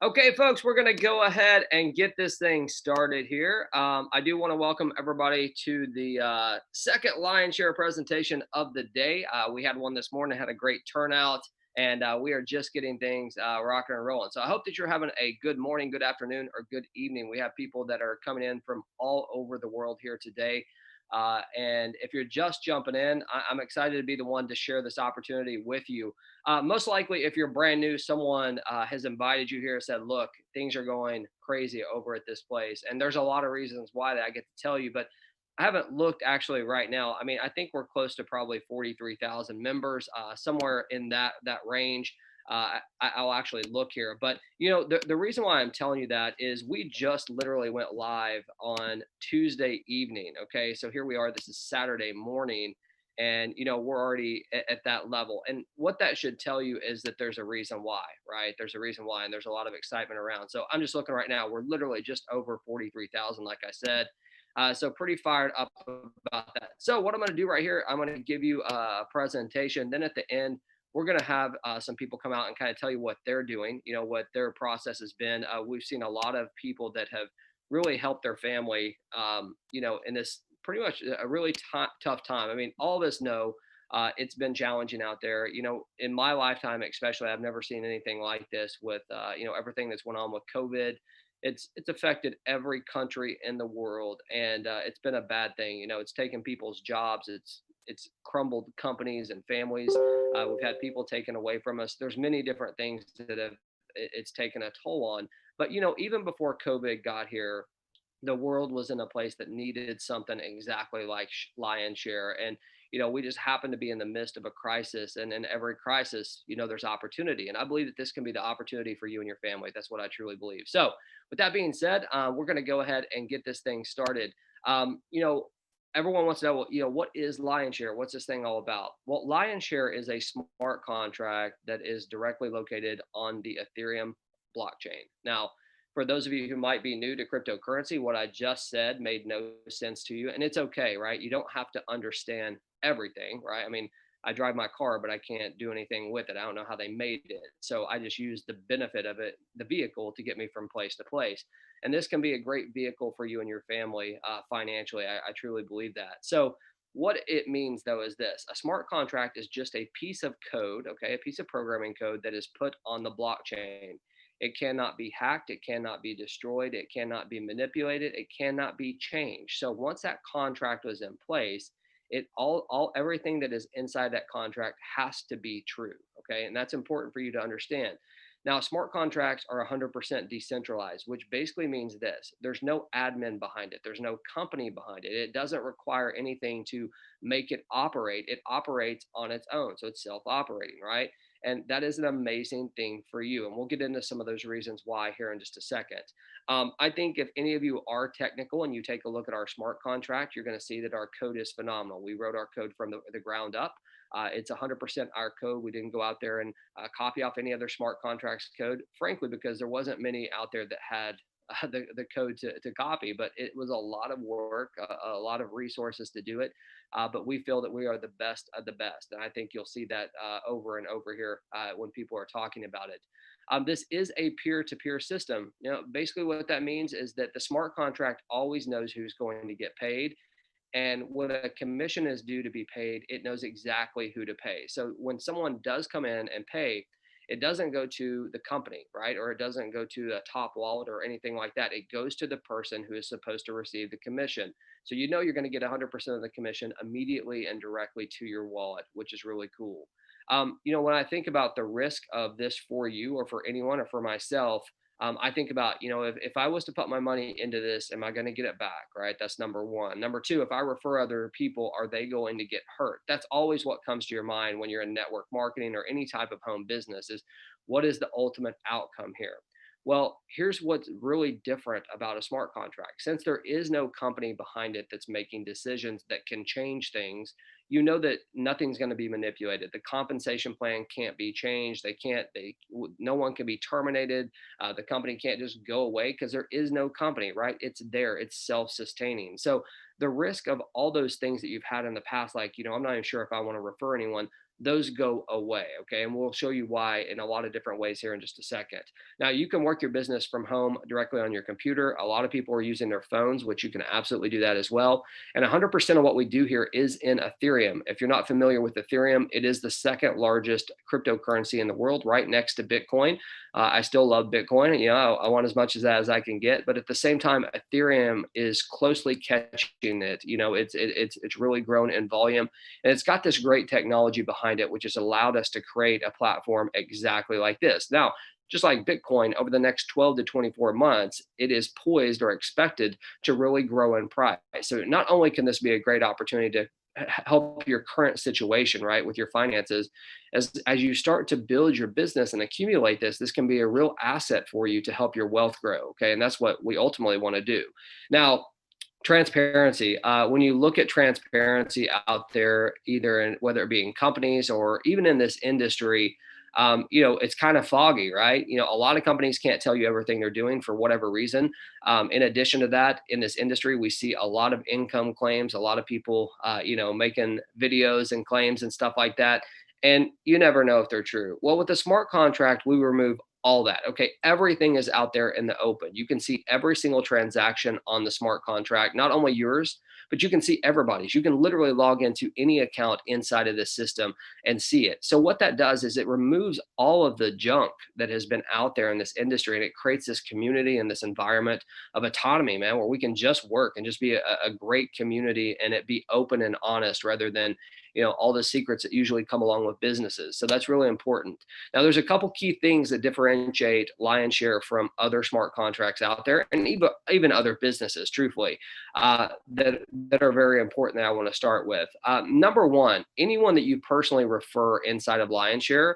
Okay, folks, we're going to go ahead and get this thing started here. I do want to welcome everybody to the second Lion Share presentation of the day. We had one this morning, had a great turnout, and we are just getting things rocking and rolling. So I hope that you're having a good morning, good afternoon, or good evening. We have people that are coming in from all over the world here today. And if you're just jumping in, I'm excited to be the one to share this opportunity with you. Most likely, if you're brand new, someone has invited you here and said, look, things are going crazy over at this place. And there's a lot of reasons why that I get to tell you, but I haven't looked actually right now. I mean, I think we're close to probably 43,000 members, somewhere in that range. I'll actually look here. But, the reason why I'm telling you that is we just literally went live on Tuesday evening. Okay. So here we are. This is Saturday morning and we're already at that level, and what that should tell you is that there's a reason why, right? There's a reason why, and there's a lot of excitement around. So I'm just looking right now, we're literally just over 43,000, like I said. So pretty fired up about that. So what I'm going to do right here, I'm going to give you a presentation, then at the end we're going to have some people come out and kind of tell you what they're doing, what their process has been. We've seen a lot of people that have really helped their family, in this pretty much a really tough time. I mean, all of us know it's been challenging out there. In my lifetime, especially, I've never seen anything like this with everything that's went on with COVID. It's affected every country in the world, and it's been a bad thing. It's taken people's jobs. It's crumbled companies and families. We've had people taken away from us. There's many different things that it's taken a toll on. But even before COVID got here, the world was in a place that needed something exactly like lion share. And we just happen to be in the midst of a crisis, and in every crisis there's opportunity, and I believe that this can be the opportunity for you and your family. That's what I truly believe. So with that being said, we're going to go ahead and get this thing started. Everyone wants to know, well, what is lion share? What's this thing all about? Well, lion share is a smart contract that is directly located on the Ethereum blockchain. Now, for those of you who might be new to cryptocurrency, what I just said made no sense to you. And it's okay, right? You don't have to understand everything, right? I mean, I drive my car, but I can't do anything with it. I don't know how they made it. So I just use the benefit of it, the vehicle, to get me from place to place. And this can be a great vehicle for you and your family financially. I truly believe that. So, what it means though is this: a smart contract is just a piece of code, okay, a piece of programming code that is put on the blockchain. It cannot be hacked. It cannot be destroyed. It cannot be manipulated. It cannot be changed. So once that contract was in place, it all everything that is inside that contract has to be true. Okay. And that's important for you to understand. Now, smart contracts are 100% decentralized, which basically means this: there's no admin behind it, there's no company behind it. It doesn't require anything to make it operate. It operates on its own. So it's self operating, right? And that is an amazing thing for you. And we'll get into some of those reasons why here in just a second. I think if any of you are technical and you take a look at our smart contract, you're going to see that our code is phenomenal. We wrote our code from the ground up. It's 100% our code. We didn't go out there and copy off any other smart contracts code, frankly, because there wasn't many out there that had the code to copy, but it was a lot of work, a lot of resources to do it. But we feel that we are the best of the best. And I think you'll see that over and over here when people are talking about it. This is a peer-to-peer system. Basically what that means is that the smart contract always knows who's going to get paid. And when a commission is due to be paid, it knows exactly who to pay. So when someone does come in and pay, it doesn't go to the company, right? Or it doesn't go to a top wallet or anything like that. It goes to the person who is supposed to receive the commission. So you're going to get 100% of the commission immediately and directly to your wallet, which is really cool. When I think about the risk of this for you or for anyone or for myself, I think about, if I was to put my money into this, am I going to get it back? Right. That's number one. Number two, if I refer other people, are they going to get hurt? That's always what comes to your mind when you're in network marketing or any type of home business is, what is the ultimate outcome here? Well, here's what's really different about a smart contract. Since there is no company behind it that's making decisions that can change things, that nothing's going to be manipulated. The compensation plan can't be changed. No one can be terminated. The company can't just go away because there is no company, right? It's there, it's self sustaining. So the risk of all those things that you've had in the past, like, I'm not even sure if I want to refer anyone, those go away. Okay. And we'll show you why in a lot of different ways here in just a second. Now, you can work your business from home directly on your computer. A lot of people are using their phones, which you can absolutely do that as well. And 100% of what we do here is in Ethereum. If you're not familiar with Ethereum, it is the second largest cryptocurrency in the world, right next to Bitcoin. I still love Bitcoin. You know, I want as much of that as I can get, but at the same time, Ethereum is closely catching it. You know, it's really grown in volume, and it's got this great technology behind it, which has allowed us to create a platform exactly like this. Now, just like Bitcoin, over the next 12 to 24 months, it is poised or expected to really grow in price. So not only can this be a great opportunity to help your current situation, right, with your finances, as you start to build your business and accumulate this can be a real asset for you to help your wealth grow. Okay. And that's what we ultimately want to do. Now, transparency. When you look at transparency out there, either in whether it be in companies or even in this industry, you know, it's kind of foggy, right? You know, a lot of companies can't tell you everything they're doing for whatever reason. In addition to that, in this industry, we see a lot of income claims, a lot of people, you know, making videos and claims and stuff like that. And you never know if they're true. Well, with the smart contract, we remove all that. Okay. Everything is out there in the open. You can see every single transaction on the smart contract, not only yours, but you can see everybody's. You can literally log into any account inside of this system and see it. So what that does is it removes all of the junk that has been out there in this industry, and it creates this community and this environment of autonomy, man, where we can just work and just be a great community and it be open and honest rather than, you know, all the secrets that usually come along with businesses. So that's really important. Now, there's a couple key things that differentiate Lionshare from other smart contracts out there, and even other businesses, truthfully, that are very important that I want to start with. Number one, anyone that you personally refer inside of Lionshare,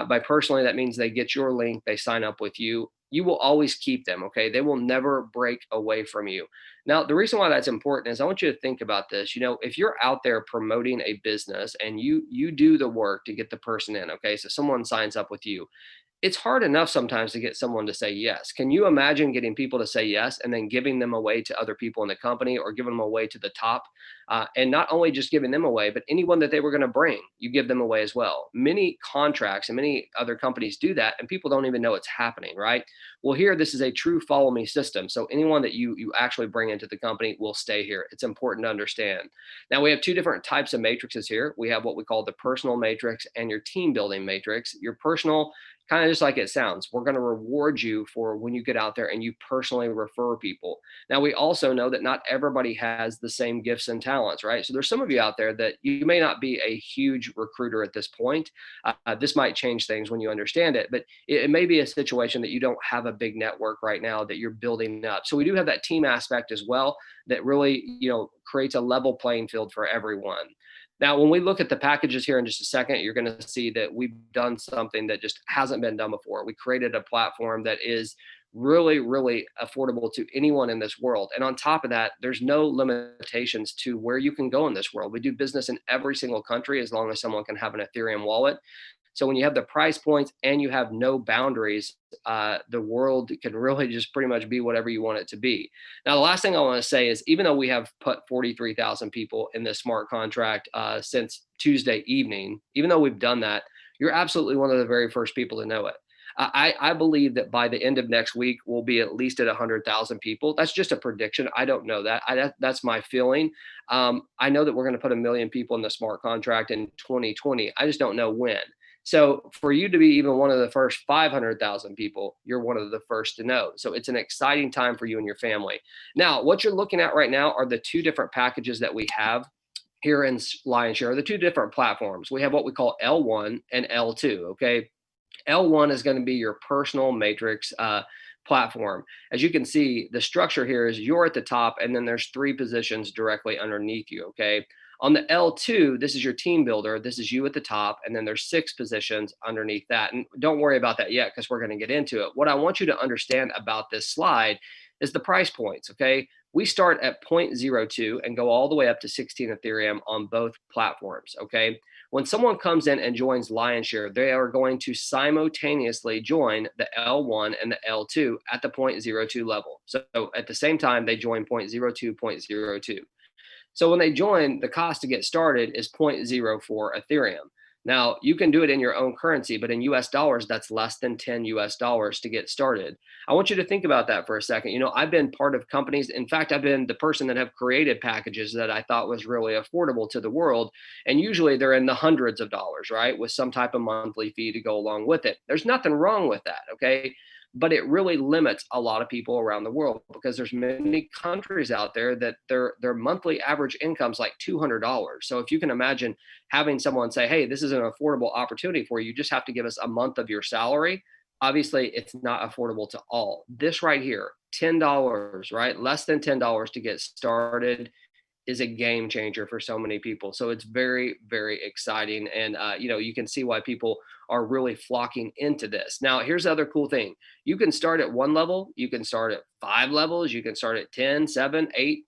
by personally, that means they get your link, they sign up with you. You will always keep them, okay? They will never break away from you. Now, the reason why that's important is I want you to think about this. You know, if you're out there promoting a business and you do the work to get the person in, okay? So someone signs up with you, it's hard enough sometimes to get someone to say yes. Can you imagine getting people to say yes and then giving them away to other people in the company or giving them away to the top? And not only just giving them away, but anyone that they were going to bring, you give them away as well. Many contracts and many other companies do that, and people don't even know it's happening, right? Well, here, this is a true follow me system. So anyone that you actually bring into the company will stay here. It's important to understand. Now, we have two different types of matrices here. We have what we call the personal matrix and your team building matrix. Your personal, kind of just like it sounds, we're going to reward you for when you get out there and you personally refer people. Now, we also know that not everybody has the same gifts and talents, right? So there's some of you out there that you may not be a huge recruiter at this point. This might change things when you understand it, but it may be a situation that you don't have a big network right now that you're building up. So we do have that team aspect as well that really, you know, creates a level playing field for everyone. Now, when we look at the packages here in just a second, you're going to see that we've done something that just hasn't been done before. We created a platform that is really, really affordable to anyone in this world. And on top of that, there's no limitations to where you can go in this world. We do business in every single country as long as someone can have an Ethereum wallet. So when you have the price points and you have no boundaries, the world can really just pretty much be whatever you want it to be. Now, the last thing I want to say is, even though we have put 43,000 people in this smart contract since Tuesday evening, even though we've done that, you're absolutely one of the very first people to know it. I believe that by the end of next week, we'll be at least at 100,000 people. That's just a prediction. I don't know that. That's my feeling. I know that we're going to put 1 million people in the smart contract in 2020. I just don't know when. So for you to be even one of the first 500,000 people, you're one of the first to know. So it's an exciting time for you and your family. Now, what you're looking at right now are the two different packages that we have here in Lionshare, the two different platforms. We have what we call L1 and L2, okay? L1 is going to be your personal matrix platform. As you can see, the structure here is you're at the top, and then there's 3 positions directly underneath you, okay? On the L2, this is your team builder. This is you at the top, and then there's 6 positions underneath that. And don't worry about that yet, because we're going to get into it. What I want you to understand about this slide is the price points, okay? We start at 0.02 and go all the way up to 16 Ethereum on both platforms, okay? When someone comes in and joins Lionshare, they are going to simultaneously join the L1 and the L2 at the 0.02 level. So at the same time, they join 0.02, 0.02. So when they join, the cost to get started is 0.04 Ethereum. Now, you can do it in your own currency, but in US dollars, that's less than 10 US dollars to get started. I want you to think about that for a second. I've been part of companies. In fact, I've been the person that have created packages that I thought was really affordable to the world. And usually they're in the hundreds of dollars, right? With some type of monthly fee to go along with it. There's nothing wrong with that. Okay. But it really limits a lot of people around the world because there's many countries out there that their monthly average income is like $200. So if you can imagine having someone say, hey, this is an affordable opportunity for you, you just have to give us a month of your salary. Obviously, it's not affordable to all. This right here, $10, right? Less than $10 to get started is a game changer for so many people. So it's very, very exciting. And, you can see why people are really flocking into this. Now, here's the other cool thing. You can start at one level, you can start at 5 levels, you can start at 10, 7, 8,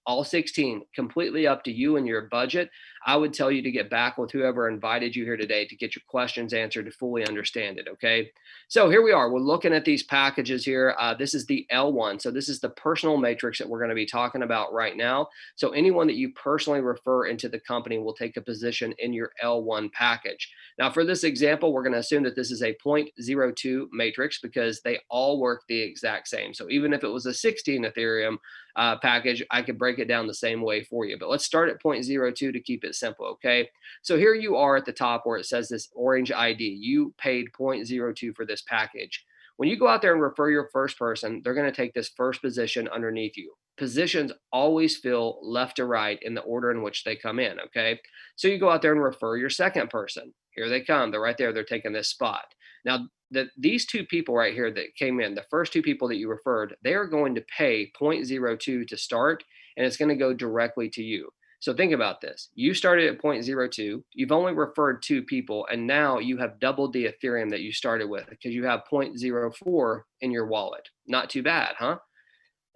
all 16, completely up to you and your budget. I would tell you to get back with whoever invited you here today to get your questions answered to fully understand it. Okay. So here we are. We're looking at these packages here. This is the L1. So this is the personal matrix that we're going to be talking about right now. So anyone that you personally refer into the company will take a position in your L1 package. Now, for this example, we're going to assume that this is a zero point 0.02 matrix because they all work the exact same. So even if it was a 16 Ethereum package, I could break it down the same way for you. But let's start at 0.02 to keep it simple, okay? So here you are at the top where it says this orange ID. You paid 0.02 for this package. When you go out there and refer your first person, they're going to take this first position underneath you. Positions always fill left to right in the order in which they come in, okay? So you go out there and refer your second person. Here they come. They're right there. They're taking this spot. Now, these two people right here that came in, the first two people that you referred, they are going to pay 0.02 to start, and it's going to go directly to you. So think about this. You started at 0.02, you've only referred two people, and now you have doubled the Ethereum that you started with because you have 0.04 in your wallet. Not too bad, huh?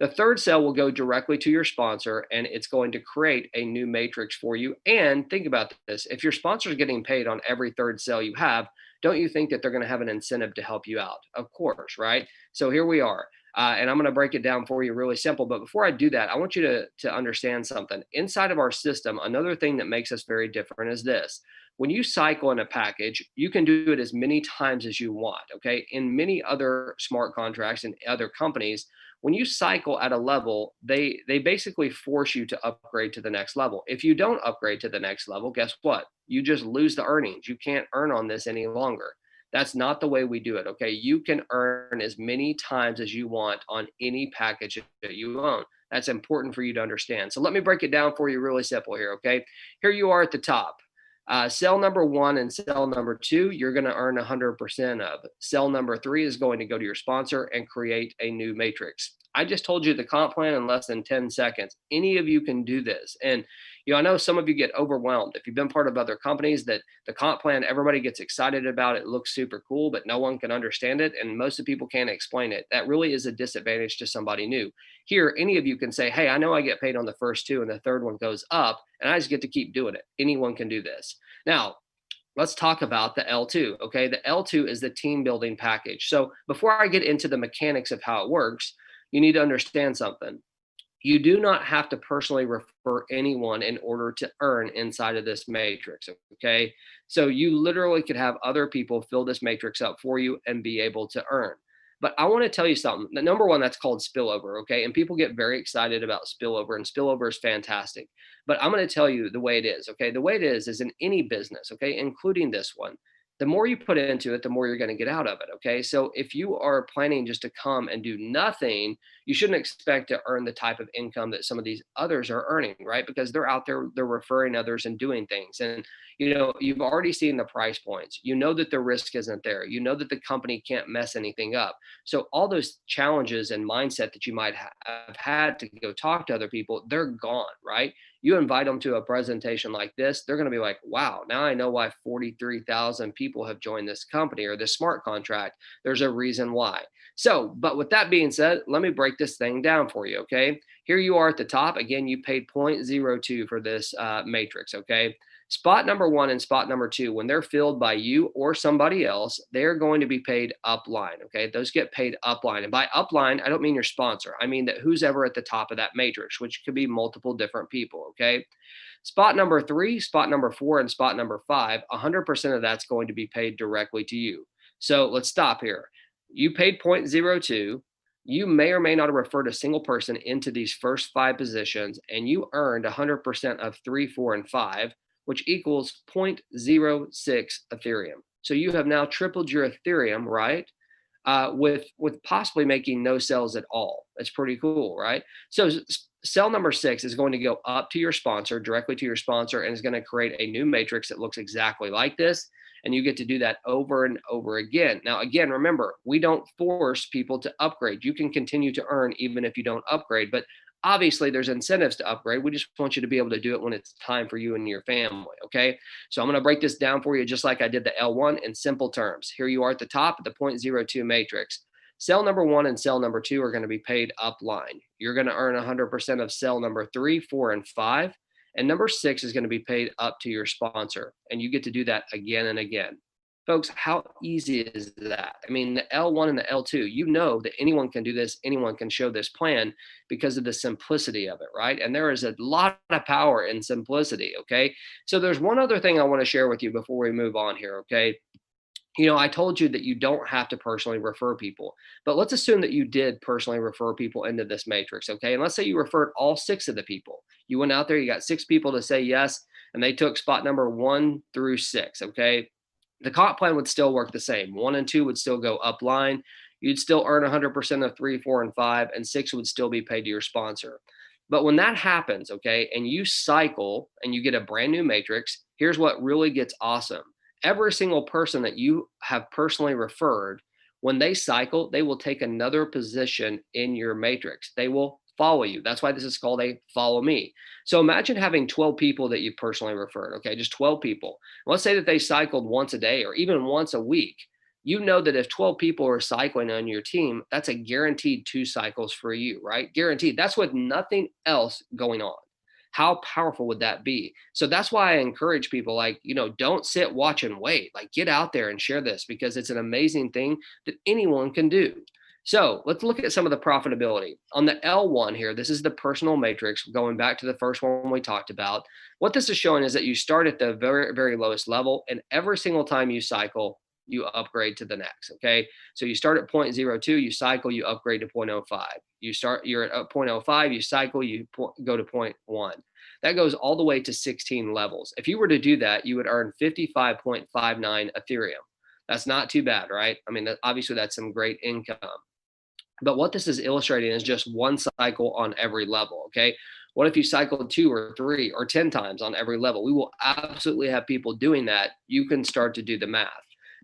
The third cell will go directly to your sponsor and it's going to create a new matrix for you. And think about this, if your sponsor is getting paid on every third cell you have, don't you think that they're going to have an incentive to help you out? Of course, right? So here we are. And I'm going to break it down for you really simple. But before I do that, I want you to understand something. Inside of our system, another thing that makes us very different is this. When you cycle in a package, you can do it as many times as you want. Okay. In many other smart contracts and other companies, when you cycle at a level, they basically force you to upgrade to the next level. If you don't upgrade to the next level, guess what? You just lose the earnings. You can't earn on this any longer. That's not the way we do it. Okay. You can earn as many times as you want on any package that you own. That's important for you to understand. So let me break it down for you really simple here. Okay. Here you are at the top. Cell number 1 and cell number 2, you're going to earn 100% of. Cell number 3 is going to go to your sponsor and create a new matrix. I just told you the comp plan in less than 10 seconds. Any of you can do this. And I know some of you get overwhelmed. If you've been part of other companies that the comp plan, everybody gets excited about it, looks super cool, but no one can understand it. And most of the people can't explain it. That really is a disadvantage to somebody new. Here, any of you can say, hey, I know I get paid on the first two and the third one goes up, and I just get to keep doing it. Anyone can do this. Now, let's talk about the L2. Okay. The L2 is the team building package. So before I get into the mechanics of how it works, you need to understand something. You do not have to personally refer anyone in order to earn inside of this matrix. Okay. So you literally could have other people fill this matrix up for you and be able to earn. But I want to tell you something. The number one, that's called spillover. Okay. And people get very excited about spillover, and spillover is fantastic. But I'm going to tell you the way it is. Okay. The way it is in any business, okay, including this one. The more you put into it, the more you're going to get out of it. Okay. So if you are planning just to come and do nothing, you shouldn't expect to earn the type of income that some of these others are earning, right? Because they're out there, they're referring others and doing things. And, you've already seen the price points. You know that the risk isn't there. You know that the company can't mess anything up. So all those challenges and mindset that you might have had to go talk to other people, they're gone, right? You invite them to a presentation like this, they're going to be like, wow, now I know why 43,000 people have joined this company or this smart contract. There's a reason why. So, but with that being said, let me break this thing down for you. Okay. Here you are at the top. Again, you paid 0.02 for this matrix. Okay. Spot number 1 and spot number 2, when they're filled by you or somebody else, they're going to be paid upline. Okay. Those get paid upline. And by upline, I don't mean your sponsor. I mean that who's ever at the top of that matrix, which could be multiple different people. Okay. Spot number 3, spot number 4, and spot number 5, 100% of that's going to be paid directly to you. So let's stop here. You paid 0.02. You may or may not have referred a single person into these first 5 positions, and you earned 100% of 3, 4, and 5, which equals 0.06 Ethereum. So you have now tripled your Ethereum, right? With possibly making no sales at all. That's pretty cool, right? So cell number 6 is going to go up to your sponsor, directly to your sponsor, and is going to create a new matrix that looks exactly like this. And you get to do that over and over again. Now, again, remember, we don't force people to upgrade. You can continue to earn even if you don't upgrade, but obviously there's incentives to upgrade. We just want you to be able to do it when it's time for you and your family. Okay. So I'm going to break this down for you just like I did the L1 in simple terms. Here you are at the top of the 0.02 matrix. Cell number 1 and cell number 2 are going to be paid upline. You're going to earn 100% of cell number 3, 4, and 5. And number 6 is going to be paid up to your sponsor. And you get to do that again and again. Folks, how easy is that? I mean, the L1 and the L2, you know that anyone can do this, anyone can show this plan because of the simplicity of it, right? And there is a lot of power in simplicity, okay? So there's one other thing I want to share with you before we move on here, okay? I told you that you don't have to personally refer people, but let's assume that you did personally refer people into this matrix, okay? And let's say you referred all 6 of the people. You went out there, you got 6 people to say yes, and they took spot number 1 through 6, okay? The comp plan would still work the same. 1 and 2 would still go upline. You'd still earn 100% of 3, 4, and 5, and 6 would still be paid to your sponsor. But when that happens, okay, and you cycle and you get a brand new matrix, here's what really gets awesome. Every single person that you have personally referred, when they cycle, they will take another position in your matrix. They will follow you. That's why this is called a follow me. So imagine having 12 people that you personally referred, okay, just 12 people. Let's say that they cycled once a day or even once a week. You know that if 12 people are cycling on your team, that's a guaranteed 2 cycles for you, right? Guaranteed. That's with nothing else going on. How powerful would that be? So that's why I encourage people, like, don't sit, watch, and wait. Like, get out there and share this because it's an amazing thing that anyone can do. So let's look at some of the profitability. On the L1 here, this is the personal matrix, going back to the first one we talked about. What this is showing is that you start at the very, very lowest level, and every single time you cycle, you upgrade to the next, okay? So you start at 0.02, you cycle, you upgrade to 0.05. You're at 0.05, you cycle, you go to 0.1. That goes all the way to 16 levels. If you were to do that, you would earn 55.59 Ethereum. That's not too bad, right? I mean, obviously that's some great income. But what this is illustrating is just one cycle on every level, okay? What if you cycled 2 or 3 or 10 times on every level? We will absolutely have people doing that. You can start to do the math.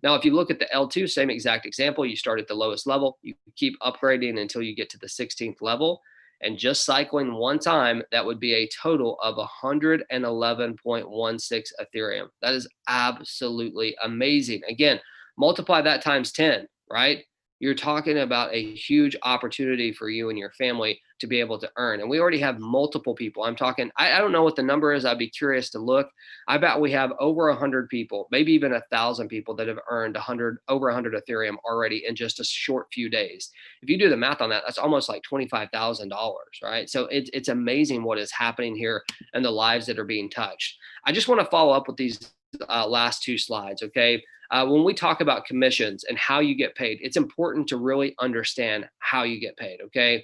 Now, if you look at the L2, same exact example, you start at the lowest level, you keep upgrading until you get to the 16th level, and just cycling one time, that would be a total of 111.16 Ethereum. That is absolutely amazing. Again, multiply that times 10, right? You're talking about a huge opportunity for you and your family to be able to earn. And we already have multiple people. I'm talking, I don't know what the number is. I'd be curious to look. I bet we have over 100 people, maybe even 1,000 people that have earned over 100 Ethereum already in just a short few days. If you do the math on that, that's almost like $25,000, right? So it's amazing what is happening here and the lives that are being touched. I just want to follow up with these last 2 slides, okay? When we talk about commissions and how you get paid, it's important to really understand how you get paid, okay?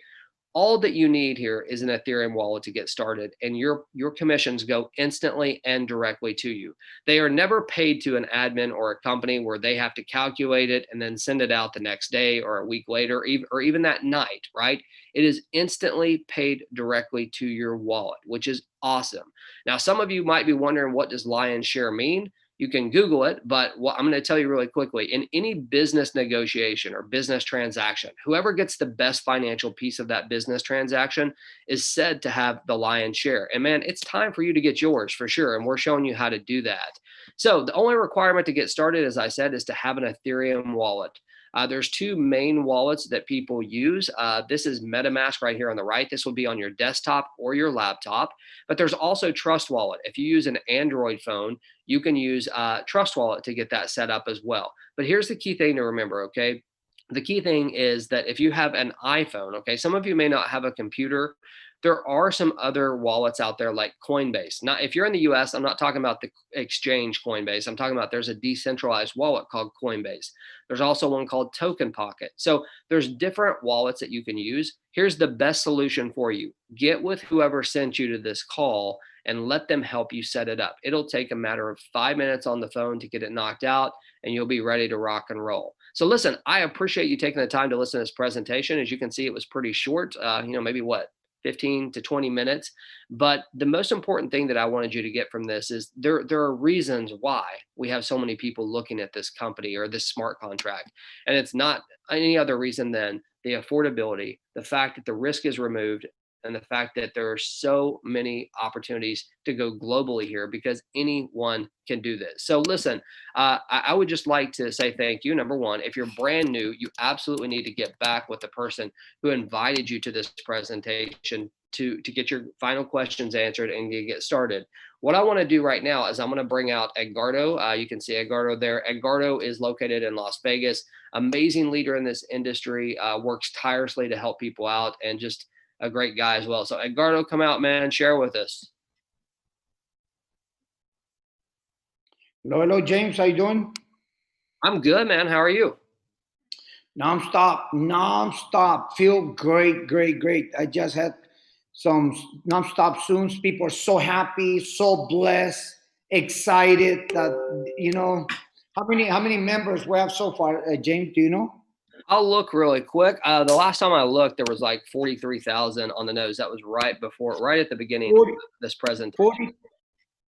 All that you need here is an Ethereum wallet to get started, and your commissions go instantly and directly to you. They are never paid to an admin or a company where they have to calculate it and then send it out the next day or a week later or even that night, right? It is instantly paid directly to your wallet, which is awesome. Now, some of you might be wondering, what does lion's share mean? You can Google it, but what I'm going to tell you really quickly, in any business negotiation or business transaction, whoever gets the best financial piece of that business transaction is said to have the lion's share. And man, it's time for you to get yours for sure. And we're showing you how to do that. So the only requirement to get started, as I said, is to have an Ethereum wallet. There's 2 main wallets that people use. This is MetaMask right here on the right. This will be on your desktop or your laptop. But there's also Trust Wallet. If you use an Android phone, you can use Trust Wallet to get that set up as well. But here's the key thing to remember, okay? The key thing is that if you have an iPhone, okay, some of you may not have a computer There are some other wallets out there like Coinbase. Now, if you're in the US, I'm not talking about the exchange Coinbase. I'm talking about there's a decentralized wallet called Coinbase. There's also one called Token Pocket. So there's different wallets that you can use. Here's the best solution for you. Get with whoever sent you to this call and let them help you set it up. It'll take a matter of 5 minutes on the phone to get it knocked out, and you'll be ready to rock and roll. So listen, I appreciate you taking the time to listen to this presentation. As you can see, it was pretty short, maybe what, 15 to 20 minutes. But the most important thing that I wanted you to get from this is there are reasons why we have so many people looking at this company or this smart contract. And it's not any other reason than the affordability, the fact that the risk is removed, and the fact that there are so many opportunities to go globally here because anyone can do this. So listen, I would just like to say thank you. Number one, if you're brand new, you absolutely need to get back with the person who invited you to this presentation to get your final questions answered and to get started. What I want to do right now is I'm going to bring out Edgardo. You can see Edgardo there. Edgardo is located in Las Vegas, amazing leader in this industry, works tirelessly to help people out, and just a great guy as well. So Edgardo, come out, man, share with us. Hello, James. How you doing? I'm good, man. How are you? Nonstop. Feel great. I just had some nonstop Zooms. People are so happy, so blessed, excited that how many members we have so far, James? Do you know? I'll look really quick. The last time I looked, there was like 43,000 on the nose. That was right at the beginning of this presentation.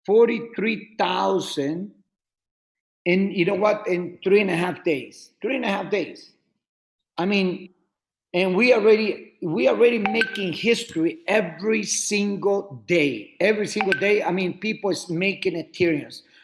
43,000 in, you know what, in 3.5 days. 3.5 days. I mean, and we already making history every single day. Every single day. I mean, people is making Ethereums.